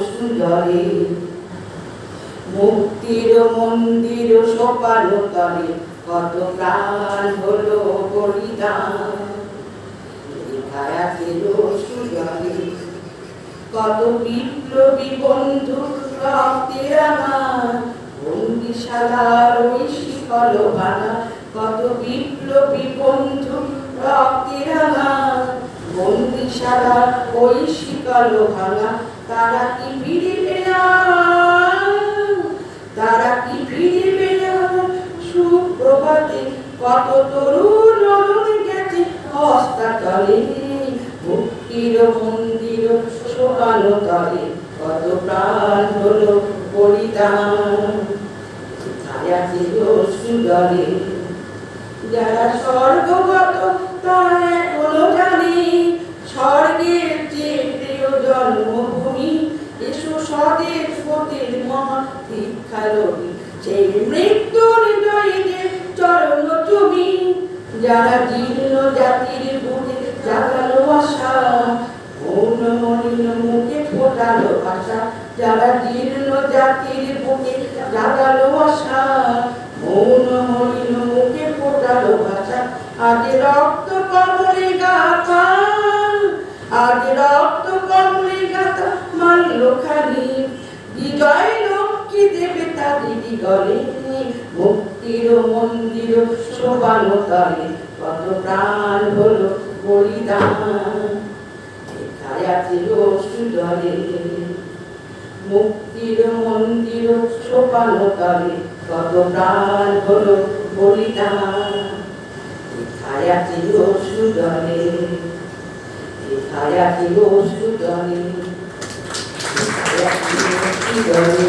সুজলে মুক্তির মন্দির সোপান তলে কত প্রাণ হলো বলিদান ছায়াতের সুজলে কত বিপ্লবী বন্ধু রক্তের আমার বন্দিশালার ওই শিকল ভাঙা কত বিপ্লবী বন্ধু রক্তের আমার বন্দিশালার ওই শিকল ভাঙা তারা কি ফিরিবে না তারা কি ফিরিবে না সুপ্রভাতে কত তরুণ অরুণ গেছে হস্তাতলে মুক্তির মন্দির সোপান তলে কত প্রাণ হলো বলিদান ছায়াতের সুজলে যারা স্বর্গগত তারা এখনো জানে স্বর্গের চেয়ে প্রিয় জন্মভূমি এসো স্বদেশ পথের মহা ভিক্ষারণী সেই মৃত্যুর জয়ীদের চরণ চুমি যারা জীর্ণ জাতির বুকে জাগালো আশা মৌন মলিন মুখে ফোটালো ভাষা যারা জীর্ণ জাতির বুকে জাগালো আশা মৌন মলিন মুখে ফোটালো ভাষা আজ রক্ত কমলে গাথা আজ রক্ত কমলে গাথা মানল খানি বিজয় লক্ষ্মী দেবে তাদের গলে মুক্তির মন্দির সোপান তলে কত প্রাণ হলো বলিদান ছায়াতের সুজলে মুক্তির মন্দির সোপান তলে কত প্রাণ হলো বলিদান ছায়াতের সুজলে ছায়াতের সুজলে ছায়াতের সুজলে